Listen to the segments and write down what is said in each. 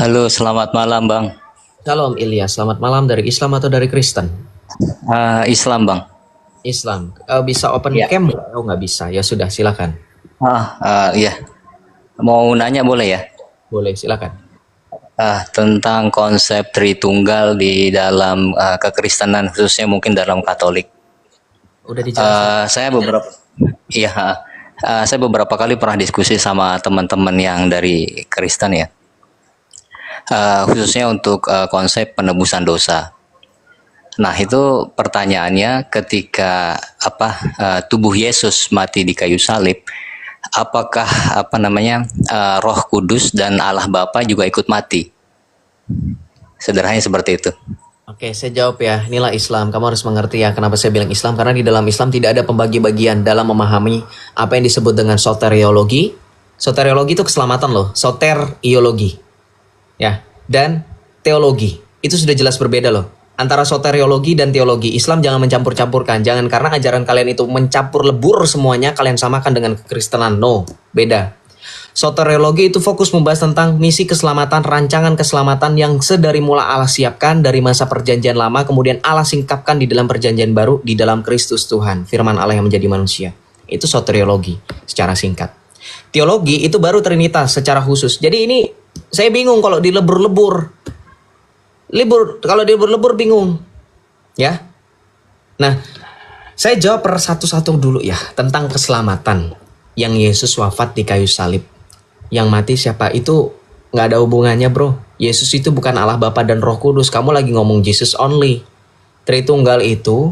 Halo, selamat malam, Bang. Shalom Ilyas, selamat malam. Dari Islam atau dari Kristen? Islam, Bang. Islam. Bisa open Ya. cam nggak? Oh, nggak bisa. Ya sudah, silakan. Iya. Mau nanya boleh ya? Boleh, silakan. Tentang konsep Tritunggal di dalam kekristenan, khususnya mungkin dalam Katolik. Udah dijelasin. Saya beberapa, iya, saya beberapa kali pernah diskusi sama teman-teman yang dari Kristen ya. Khususnya untuk konsep penebusan dosa. Nah, itu pertanyaannya ketika tubuh Yesus mati di kayu salib, apakah Roh Kudus dan Allah Bapa juga ikut mati? Sederhananya seperti itu. Oke, saya jawab ya. Inilah Islam. Kamu harus mengerti ya kenapa saya bilang Islam. Karena di dalam Islam tidak ada pembagi-bagian dalam memahami apa yang disebut dengan soteriologi. Soteriologi itu keselamatan loh. Soteriologi. Ya. Dan teologi. Itu sudah jelas berbeda loh. Antara soteriologi dan teologi. Islam jangan mencampur-campurkan. Jangan karena ajaran kalian itu mencampur lebur semuanya, kalian samakan dengan kekristenan. No, beda. Soteriologi itu fokus membahas tentang misi keselamatan, rancangan keselamatan yang sedari mula Allah siapkan dari masa perjanjian lama, kemudian Allah singkapkan di dalam perjanjian baru di dalam Kristus Tuhan, firman Allah yang menjadi manusia. Itu soteriologi secara singkat. Teologi itu baru Trinitas secara khusus. Jadi ini saya bingung kalau dilebur-lebur. Kalau dilebur-lebur bingung. Ya. Nah, saya jawab per satu-satu dulu ya tentang keselamatan yang Yesus wafat di kayu salib. Yang mati siapa? Itu nggak ada hubungannya bro. Yesus itu bukan Allah Bapa dan Roh Kudus. Kamu lagi ngomong Jesus only. Tritunggal itu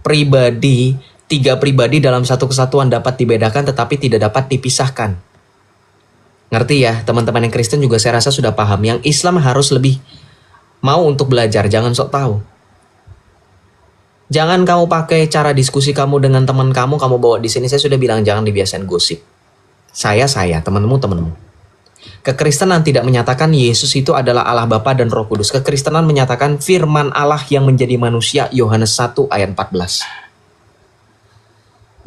pribadi, tiga pribadi dalam satu kesatuan dapat dibedakan tetapi tidak dapat dipisahkan. Ngerti ya teman-teman yang Kristen juga saya rasa sudah paham. Yang Islam harus lebih mau untuk belajar, jangan sok tahu. Jangan kamu pakai cara diskusi kamu dengan teman kamu bawa di sini. Saya sudah bilang jangan dibiasain gosip. Saya, temanmu. Kekristenan tidak menyatakan Yesus itu adalah Allah Bapa dan Roh Kudus. Kekristenan menyatakan firman Allah yang menjadi manusia, Yohanes 1 ayat 14.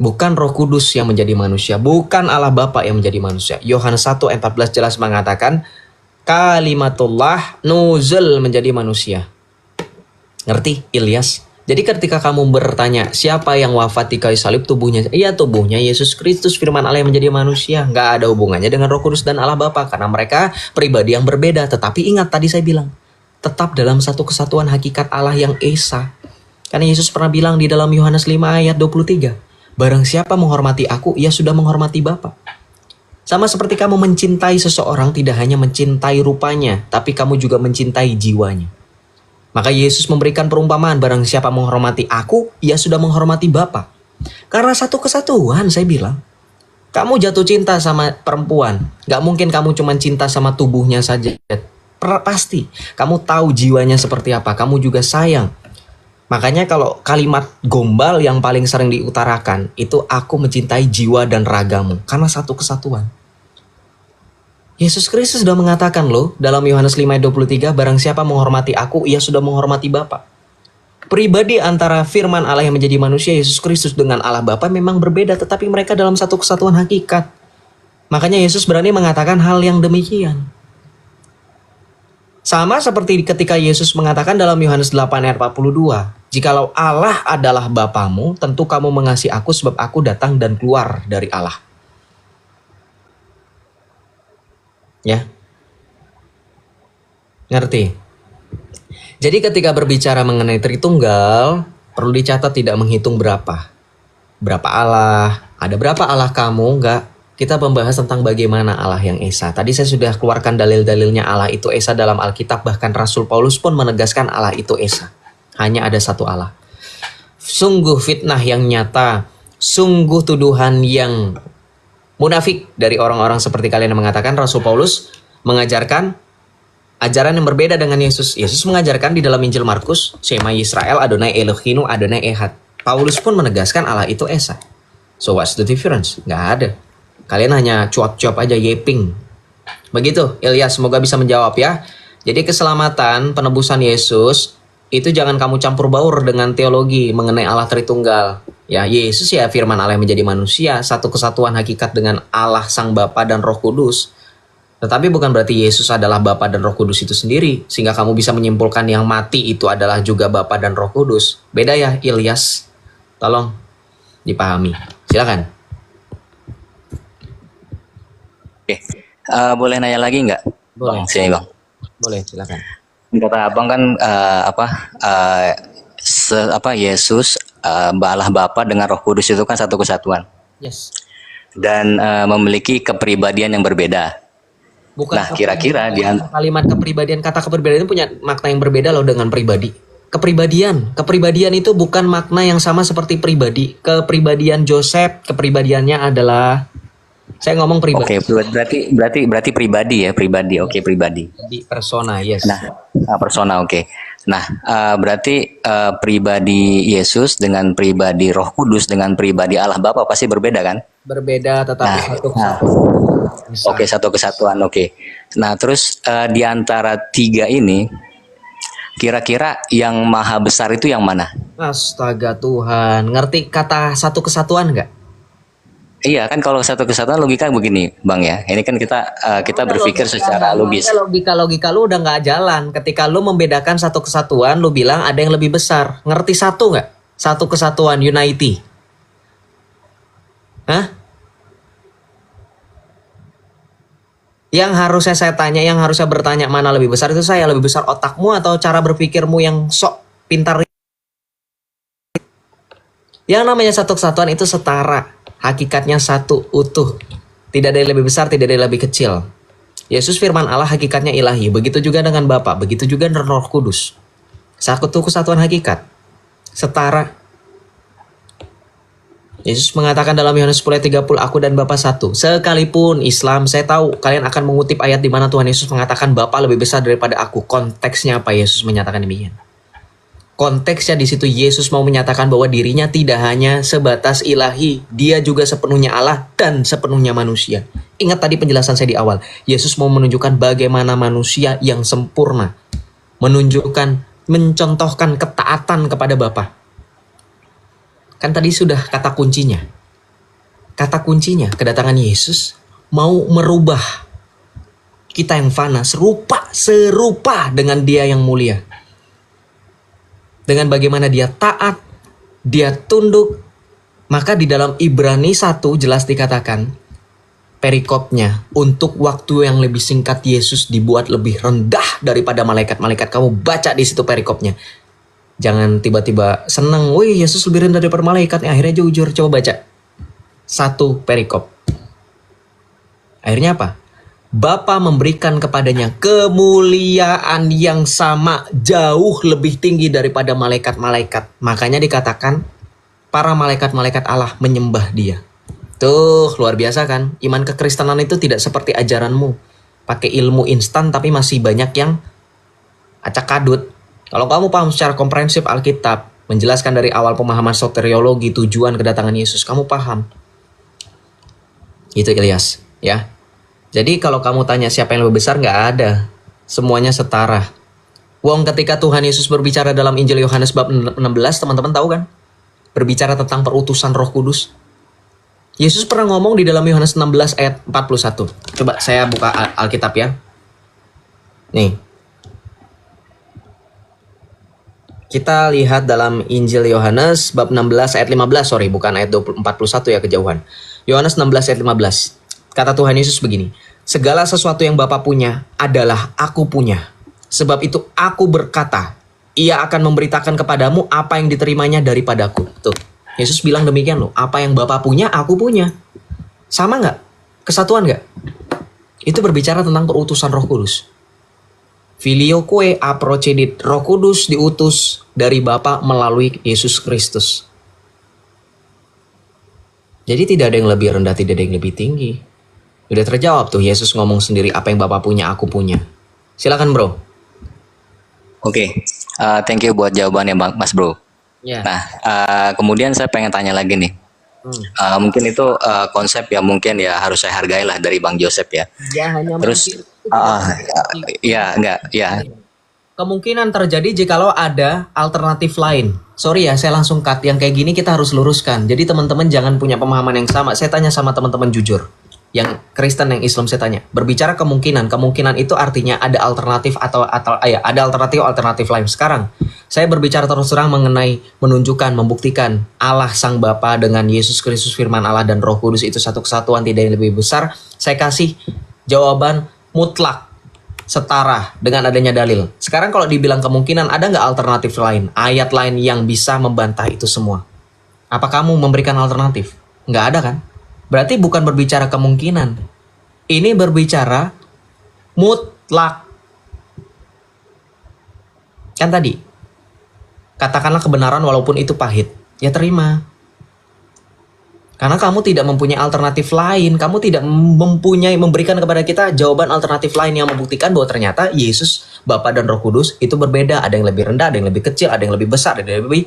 Bukan Roh Kudus yang menjadi manusia, bukan Allah Bapa yang menjadi manusia. Yohanes 1 ayat 14 jelas mengatakan kalimatullah nuzul menjadi manusia. Ngerti, Ilyas? Jadi ketika kamu bertanya siapa yang wafat di kayu salib tubuhnya? Iya tubuhnya Yesus Kristus firman Allah yang menjadi manusia. Nggak ada hubungannya dengan Roh Kudus dan Allah Bapa. Karena mereka pribadi yang berbeda. Tetapi ingat tadi saya bilang. Tetap dalam satu kesatuan hakikat Allah yang Esa. Karena Yesus pernah bilang di dalam Yohanes 5 ayat 23. Barang siapa menghormati aku, ia sudah menghormati Bapa. Sama seperti kamu mencintai seseorang tidak hanya mencintai rupanya. Tapi kamu juga mencintai jiwanya. Maka Yesus memberikan perumpamaan, barang siapa menghormati aku, ia sudah menghormati Bapa. Karena satu kesatuan, saya bilang. Kamu jatuh cinta sama perempuan, gak mungkin kamu cuma cinta sama tubuhnya saja. Pasti, kamu tahu jiwanya seperti apa, kamu juga sayang. Makanya kalau kalimat gombal yang paling sering diutarakan, itu aku mencintai jiwa dan ragamu. Karena satu kesatuan. Yesus Kristus sudah mengatakan loh dalam Yohanes 5 ayat 23, barang siapa menghormati aku, ia sudah menghormati Bapa. Pribadi antara firman Allah yang menjadi manusia, Yesus Kristus dengan Allah Bapa memang berbeda, tetapi mereka dalam satu kesatuan hakikat. Makanya Yesus berani mengatakan hal yang demikian. Sama seperti ketika Yesus mengatakan dalam Yohanes 8 ayat 42, jikalau Allah adalah Bapamu, tentu kamu mengasihi aku sebab aku datang dan keluar dari Allah. Ya, ngerti? Jadi ketika berbicara mengenai Tritunggal, perlu dicatat tidak menghitung berapa Allah, ada berapa Allah kamu, enggak. Kita membahas tentang bagaimana Allah yang Esa. Tadi saya sudah keluarkan dalil-dalilnya Allah itu Esa dalam Alkitab, bahkan Rasul Paulus pun menegaskan Allah itu Esa. Hanya ada satu Allah. Sungguh fitnah yang nyata, sungguh tuduhan yang munafik dari orang-orang seperti kalian yang mengatakan Rasul Paulus mengajarkan ajaran yang berbeda dengan Yesus. Yesus mengajarkan di dalam Injil Markus, Shema Yisrael Adonai Elohinu Adonai Ehad. Paulus pun menegaskan Allah itu Esa. So what's the difference? Nggak ada. Kalian hanya cuap-cuap aja yeping. Begitu, Ilyas, semoga bisa menjawab ya. Jadi keselamatan penebusan Yesus itu jangan kamu campur baur dengan teologi mengenai Allah Tritunggal. Ya, Yesus ya firman Allah yang menjadi manusia, satu kesatuan hakikat dengan Allah Sang Bapa dan Roh Kudus. Tetapi bukan berarti Yesus adalah Bapa dan Roh Kudus itu sendiri, sehingga kamu bisa menyimpulkan yang mati itu adalah juga Bapa dan Roh Kudus. Beda ya, Ilyas. Tolong dipahami. Silakan. Oke. Boleh nanya lagi nggak? Boleh. Bang, sini Bang. Boleh, silakan. Kata Abang kan Yesus Allah Bapa dengan Roh Kudus itu kan satu kesatuan Yes. dan memiliki kepribadian yang berbeda. Bukan Nah, kira-kira kalimat kepribadian, kata kepribadian itu punya makna yang berbeda loh dengan pribadi. Kepribadian itu bukan makna yang sama seperti pribadi. Kepribadian Joseph, kepribadiannya adalah, saya ngomong pribadi. Oke, berarti pribadi ya, pribadi. Oke, pribadi. Di persona, yes. Nah, persona, oke. Nah, berarti pribadi Yesus dengan pribadi Roh Kudus dengan pribadi Allah Bapa pasti berbeda kan? Berbeda tetapi satu kesatuan. Oke, satu kesatuan. Oke. Nah, terus di antara tiga ini, kira-kira yang maha besar itu yang mana? Astaga Tuhan, ngerti kata satu kesatuan nggak? Iya kan, kalau satu kesatuan logika begini, Bang ya. Ini kan kita berpikir secara logis. Logika lu udah nggak jalan. Ketika lu membedakan satu kesatuan, lu bilang ada yang lebih besar. Ngerti satu nggak? Satu kesatuan, unity. Hah? Yang harusnya saya tanya, yang harusnya bertanya mana lebih besar itu saya. Lebih besar otakmu atau cara berpikirmu yang sok pintar? Yang namanya satu kesatuan itu setara. Hakikatnya satu, utuh. Tidak ada yang lebih besar, tidak ada yang lebih kecil. Yesus firman Allah hakikatnya ilahi. Begitu juga dengan Bapa, begitu juga dengan Roh Kudus. Satu kesatuan hakikat. Setara. Yesus mengatakan dalam Yohanes 10:30, aku dan Bapa satu. Sekalipun Islam, saya tahu kalian akan mengutip ayat di mana Tuhan Yesus mengatakan Bapa lebih besar daripada aku. Konteksnya apa Yesus menyatakan demikian? Konteksnya di situ Yesus mau menyatakan bahwa dirinya tidak hanya sebatas ilahi, dia juga sepenuhnya Allah dan sepenuhnya manusia. Ingat tadi penjelasan saya di awal, Yesus mau menunjukkan bagaimana manusia yang sempurna, mencontohkan ketaatan kepada Bapa. Kan tadi sudah kata kuncinya. Kata kuncinya, kedatangan Yesus mau merubah kita yang fana serupa dengan Dia yang mulia. Dengan bagaimana dia taat, dia tunduk. Maka di dalam Ibrani 1 jelas dikatakan, perikopnya, untuk waktu yang lebih singkat Yesus dibuat lebih rendah daripada malaikat-malaikat. Kamu baca di situ perikopnya. Jangan tiba-tiba senang, wih Yesus lebih rendah daripada malaikat. Akhirnya jujur, coba baca. 1 perikop. Akhirnya apa? Bapa memberikan kepadanya kemuliaan yang sama, jauh lebih tinggi daripada malaikat-malaikat. Makanya dikatakan para malaikat-malaikat Allah menyembah dia. Tuh, luar biasa kan? Iman kekristenan itu tidak seperti ajaranmu. Pakai ilmu instan tapi masih banyak yang acak adut. Kalau kamu paham secara komprehensif Alkitab, menjelaskan dari awal pemahaman soteriologi, tujuan kedatangan Yesus, kamu paham. Itu Ilyas, ya. Jadi kalau kamu tanya siapa yang lebih besar, nggak ada. Semuanya setara. Wong ketika Tuhan Yesus berbicara dalam Injil Yohanes bab 16, teman-teman tahu kan? Berbicara tentang perutusan Roh Kudus. Yesus pernah ngomong di dalam Yohanes 16 ayat 41. Coba saya buka Alkitab ya. Nih. Kita lihat dalam Injil Yohanes bab 16 ayat 15. Sorry, bukan ayat 41 ya, kejauhan. Yohanes 16 ayat 15. Kata Tuhan Yesus begini, segala sesuatu yang Bapa punya adalah aku punya. Sebab itu aku berkata, ia akan memberitakan kepadamu apa yang diterimanya daripadaku. Tuh, Yesus bilang demikian loh, apa yang Bapa punya, aku punya. Sama nggak? Kesatuan nggak? Itu berbicara tentang perutusan Roh Kudus. Filioque aprocedit, Roh Kudus diutus dari Bapa melalui Yesus Kristus. Jadi tidak ada yang lebih rendah, tidak ada yang lebih tinggi. Udah terjawab tuh, Yesus ngomong sendiri, apa yang Bapa punya, aku punya. Silakan bro. Oke, thank you buat jawabannya Mas Bro. Ya. Nah, kemudian saya pengen tanya lagi nih. Mungkin itu konsep yang mungkin ya harus saya hargai lah dari Bang Joseph ya. Ya hanya terus, ya enggak, ya. Kemungkinan terjadi jikalau ada alternatif lain. Sorry ya, saya langsung cut. Yang kayak gini kita harus luruskan. Jadi teman-teman jangan punya pemahaman yang sama. Saya tanya sama teman-teman jujur. yang Kristen, yang Islam saya tanya. Berbicara kemungkinan itu artinya ada alternatif ada alternatif lain. Sekarang saya berbicara terus terang mengenai menunjukkan, membuktikan Allah Sang Bapa dengan Yesus Kristus Firman Allah dan Roh Kudus itu satu kesatuan, tidak yang lebih besar. Saya kasih jawaban mutlak, setara dengan adanya dalil. Sekarang kalau dibilang kemungkinan, ada nggak alternatif lain, ayat lain yang bisa membantah itu semua? Apa kamu memberikan alternatif? Nggak ada kan? Berarti bukan berbicara kemungkinan. Ini berbicara mutlak. Kan tadi, katakanlah kebenaran walaupun itu pahit. Ya terima. Karena kamu tidak mempunyai alternatif lain. Kamu tidak memberikan kepada kita jawaban alternatif lain yang membuktikan bahwa ternyata Yesus, Bapa dan Roh Kudus itu berbeda. Ada yang lebih rendah, ada yang lebih kecil, ada yang lebih besar, ada yang lebih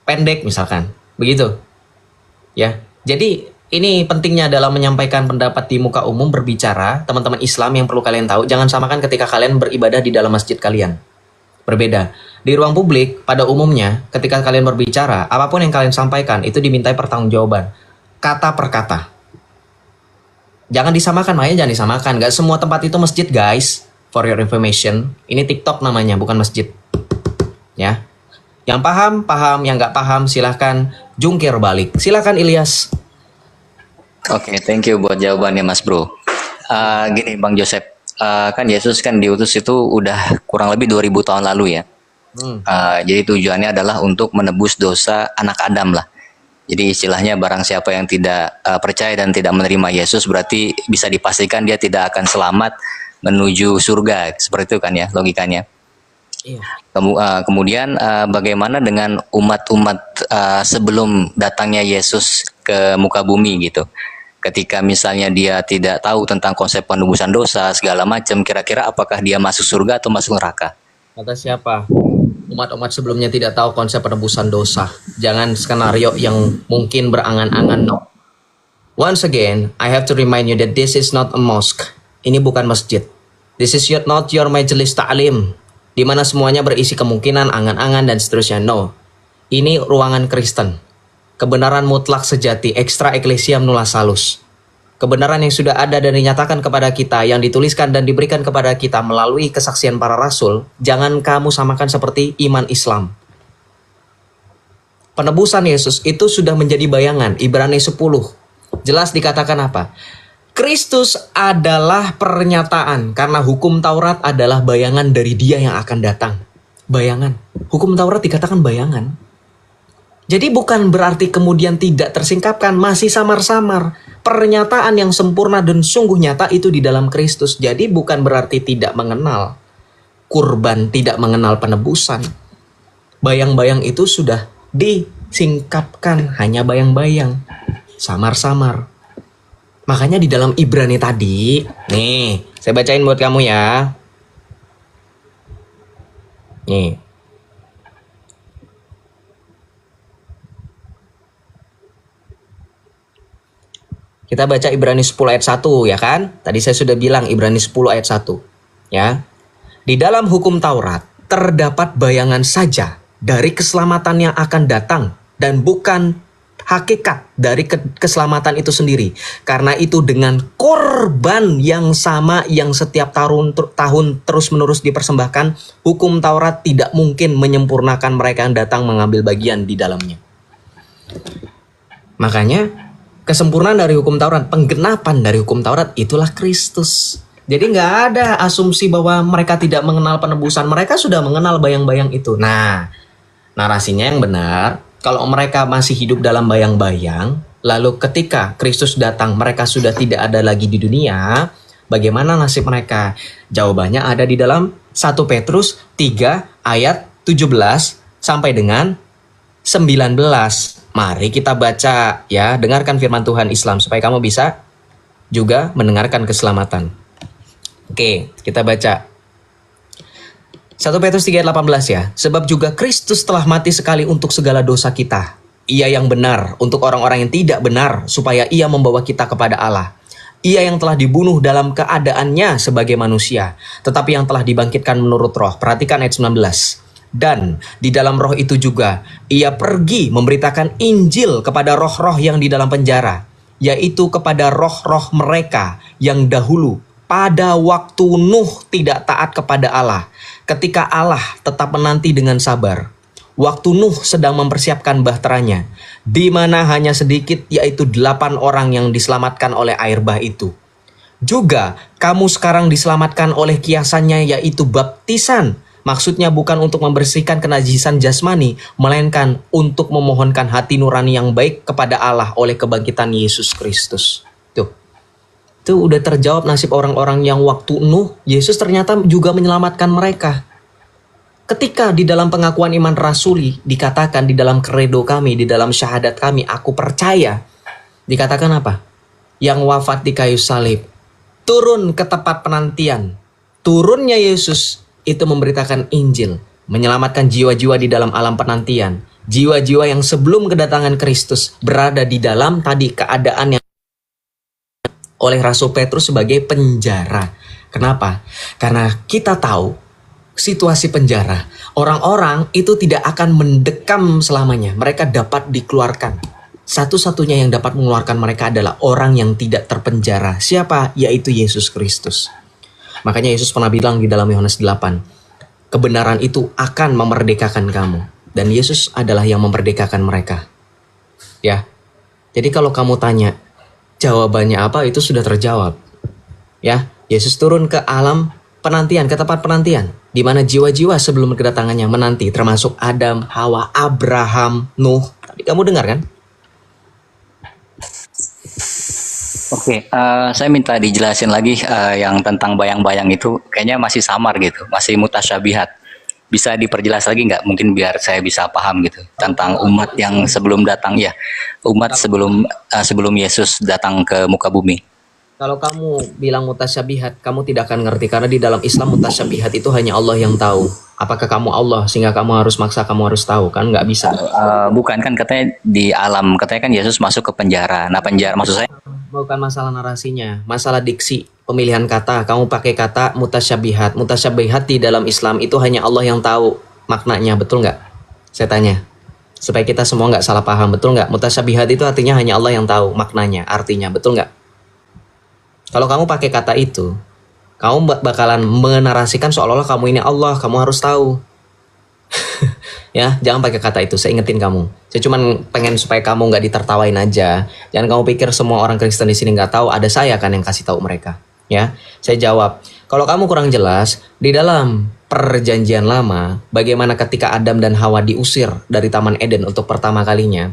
pendek misalkan. Begitu. Ya. Jadi ini pentingnya dalam menyampaikan pendapat di muka umum, berbicara, teman-teman Islam yang perlu kalian tahu, jangan samakan ketika kalian beribadah di dalam masjid kalian. Berbeda. Di ruang publik, pada umumnya, ketika kalian berbicara, apapun yang kalian sampaikan, itu dimintai pertanggungjawaban. Kata per kata. Jangan disamakan, makanya jangan disamakan. Gak semua tempat itu masjid, guys. For your information. Ini TikTok namanya, bukan masjid. Ya. Yang paham. Yang gak paham, silahkan jungkir balik. Silahkan Ilyas. Oke, thank you buat jawabannya Mas Bro. Gini Bang Joseph, kan Yesus kan diutus itu udah kurang lebih 2000 tahun lalu ya. Jadi tujuannya adalah untuk menebus dosa anak Adam lah. Jadi istilahnya barang siapa yang tidak percaya dan tidak menerima Yesus berarti bisa dipastikan dia tidak akan selamat menuju surga. Seperti itu kan ya logikanya. Iya. Kemudian bagaimana dengan umat-umat sebelum datangnya Yesus ke muka bumi gitu? Ketika misalnya dia tidak tahu tentang konsep penebusan dosa segala macam, kira-kira apakah dia masuk surga atau masuk neraka? Kata siapa? Umat-umat sebelumnya tidak tahu konsep penebusan dosa. Jangan skenario yang mungkin berangan-angan, no. Once again, I have to remind you that this is not a mosque. Ini bukan masjid. This is not your majelis ta'lim, di mana semuanya berisi kemungkinan, angan-angan, dan seterusnya. No. Ini ruangan Kristen. Kebenaran mutlak sejati, extra ecclesiam nulla salus. Kebenaran yang sudah ada dan dinyatakan kepada kita, yang dituliskan dan diberikan kepada kita melalui kesaksian para rasul, jangan kamu samakan seperti iman Islam. Penebusan Yesus itu sudah menjadi bayangan. Ibrani 10. Jelas dikatakan apa? Kristus adalah pernyataan, karena hukum Taurat adalah bayangan dari Dia yang akan datang. Bayangan. Hukum Taurat dikatakan bayangan. Jadi bukan berarti kemudian tidak tersingkapkan, masih samar-samar. Pernyataan yang sempurna dan sungguh nyata itu di dalam Kristus. Jadi bukan berarti tidak mengenal kurban, tidak mengenal penebusan. Bayang-bayang itu sudah disingkapkan, hanya bayang-bayang. Samar-samar. Makanya di dalam Ibrani tadi, nih, saya bacain buat kamu ya. Nih. Kita baca Ibrani 10 ayat 1 ya kan? Tadi saya sudah bilang Ibrani 10 ayat 1 ya. Di dalam hukum Taurat terdapat bayangan saja dari keselamatan yang akan datang dan bukan hakikat dari keselamatan itu sendiri. Karena itu dengan korban yang sama yang setiap tahun terus-menerus dipersembahkan, hukum Taurat tidak mungkin menyempurnakan mereka yang datang mengambil bagian di dalamnya. Makanya kesempurnaan dari hukum Taurat, penggenapan dari hukum Taurat itulah Kristus. Jadi nggak ada asumsi bahwa mereka tidak mengenal penebusan. Mereka sudah mengenal bayang-bayang itu. Nah, narasinya yang benar, kalau mereka masih hidup dalam bayang-bayang, lalu ketika Kristus datang mereka sudah tidak ada lagi di dunia, bagaimana nasib mereka? Jawabannya ada di dalam 1 Petrus 3 ayat 17 sampai dengan 19. Mari kita baca ya, dengarkan firman Tuhan Islam supaya kamu bisa juga mendengarkan keselamatan. Oke, kita baca 1 Petrus 3 ayat 18 ya. Sebab juga Kristus telah mati sekali untuk segala dosa kita. Ia yang benar untuk orang-orang yang tidak benar, supaya ia membawa kita kepada Allah. Ia yang telah dibunuh dalam keadaannya sebagai manusia, tetapi yang telah dibangkitkan menurut roh. Perhatikan ayat 19. Dan di dalam roh itu juga ia pergi memberitakan Injil kepada roh-roh yang di dalam penjara. yaitu kepada roh-roh mereka yang dahulu pada waktu Nuh tidak taat kepada Allah, ketika Allah tetap menanti dengan sabar. Waktu Nuh sedang mempersiapkan bahteranya, di mana hanya sedikit, yaitu 8 orang yang diselamatkan oleh air bah itu. Juga kamu sekarang diselamatkan oleh kiasannya, yaitu baptisan. Maksudnya bukan untuk membersihkan kenajisan jasmani, melainkan untuk memohonkan hati nurani yang baik kepada Allah oleh kebangkitan Yesus Kristus. Tuh udah terjawab nasib orang-orang yang waktu Nuh, Yesus ternyata juga menyelamatkan mereka. Ketika di dalam pengakuan iman rasuli dikatakan di dalam kredo kami, di dalam syahadat kami, aku percaya, dikatakan apa? Yang wafat di kayu salib, turun ke tempat penantian. Turunnya Yesus itu memberitakan Injil, menyelamatkan jiwa-jiwa di dalam alam penantian. Jiwa-jiwa yang sebelum kedatangan Kristus berada di dalam tadi keadaan yang oleh Rasul Petrus sebagai penjara. Kenapa? Karena kita tahu situasi penjara. Orang-orang itu tidak akan mendekam selamanya. Mereka dapat dikeluarkan. Satu-satunya yang dapat mengeluarkan mereka adalah orang yang tidak terpenjara. Siapa? Yaitu Yesus Kristus. Makanya Yesus pernah bilang di dalam Yohanes 8, kebenaran itu akan memerdekakan kamu. Dan Yesus adalah yang memerdekakan mereka. Ya. Jadi kalau kamu tanya, jawabannya apa, itu sudah terjawab. Ya, Yesus turun ke alam penantian, ke tempat penantian, di mana jiwa-jiwa sebelum kedatangannya menanti, termasuk Adam, Hawa, Abraham, Nuh. Tadi kamu dengar kan? Oke, saya minta dijelasin lagi yang tentang bayang-bayang itu kayaknya masih samar gitu, masih mutasyabihat. Bisa diperjelas lagi nggak? Mungkin biar saya bisa paham gitu tentang umat yang sebelum datang ya, umat sebelum Yesus datang ke muka bumi. Kalau kamu bilang mutasyabihat, kamu tidak akan ngerti. Karena di dalam Islam mutasyabihat itu hanya Allah yang tahu. Apakah kamu Allah sehingga kamu harus maksa, kamu harus tahu? Kan nggak bisa. Bukan kan, katanya di alam, katanya kan Yesus masuk ke penjara. Nah penjara maksud saya? Bukan masalah narasinya, masalah diksi, pemilihan kata. Kamu pakai kata mutasyabihat. Mutasyabihat di dalam Islam itu hanya Allah yang tahu maknanya, betul nggak? Saya tanya. Supaya kita semua nggak salah paham, betul nggak? Mutasyabihat itu artinya hanya Allah yang tahu maknanya, artinya, betul nggak? Kalau kamu pakai kata itu, kamu bakalan menarasikan seolah-olah kamu ini Allah, kamu harus tahu. Ya, jangan pakai kata itu, saya ingetin kamu. Saya cuma pengen supaya kamu nggak ditertawain aja. Jangan kamu pikir semua orang Kristen di sini nggak tahu, ada saya kan yang kasih tahu mereka. Ya, saya jawab. Kalau kamu kurang jelas, di dalam perjanjian lama, bagaimana ketika Adam dan Hawa diusir dari Taman Eden untuk pertama kalinya,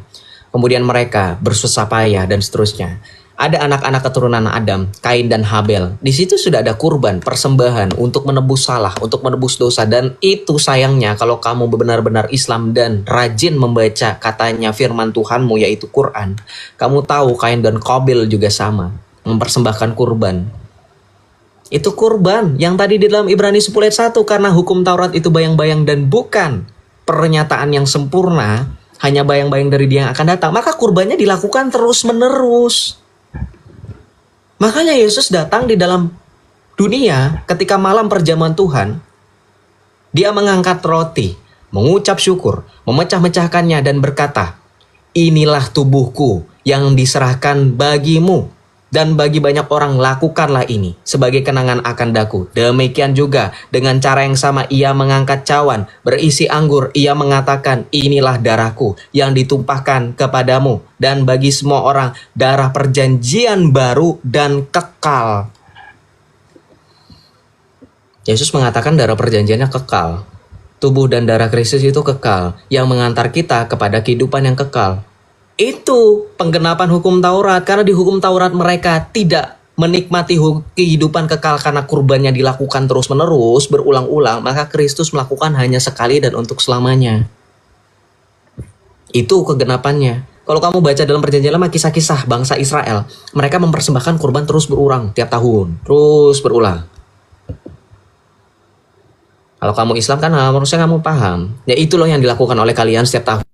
kemudian mereka bersusah payah dan seterusnya. Ada anak-anak keturunan Adam, Kain dan Habel. Di situ sudah ada kurban, persembahan untuk menebus salah, untuk menebus dosa. Dan itu sayangnya kalau kamu benar-benar Islam dan rajin membaca katanya firman Tuhanmu yaitu Quran. Kamu tahu Kain dan Habil juga sama, mempersembahkan kurban. Itu kurban yang tadi di dalam Ibrani 10 ayat 1. Karena hukum Taurat itu bayang-bayang dan bukan pernyataan yang sempurna, hanya bayang-bayang dari dia yang akan datang. Maka kurbannya dilakukan terus-menerus. Makanya Yesus datang di dalam dunia ketika malam perjamuan Tuhan. Dia mengangkat roti, mengucap syukur, memecah-mecahkannya dan berkata, inilah tubuhku yang diserahkan bagimu. Dan bagi banyak orang lakukanlah ini sebagai kenangan akan daku. Demikian juga dengan cara yang sama ia mengangkat cawan berisi anggur. Ia mengatakan inilah darahku yang ditumpahkan kepadamu. Dan bagi semua orang darah perjanjian baru dan kekal. Yesus mengatakan darah perjanjiannya kekal. Tubuh dan darah Kristus itu kekal yang mengantar kita kepada kehidupan yang kekal. Itu penggenapan hukum Taurat. Karena di hukum Taurat mereka tidak menikmati kehidupan kekal karena kurbannya dilakukan terus-menerus, berulang-ulang. Maka Kristus melakukan hanya sekali dan untuk selamanya. Itu kegenapannya. Kalau kamu baca dalam perjanjian lama kisah-kisah bangsa Israel, mereka mempersembahkan kurban terus berulang tiap tahun. Terus berulang. Kalau kamu Islam kan harusnya kamu paham. Ya itu loh yang dilakukan oleh kalian setiap tahun.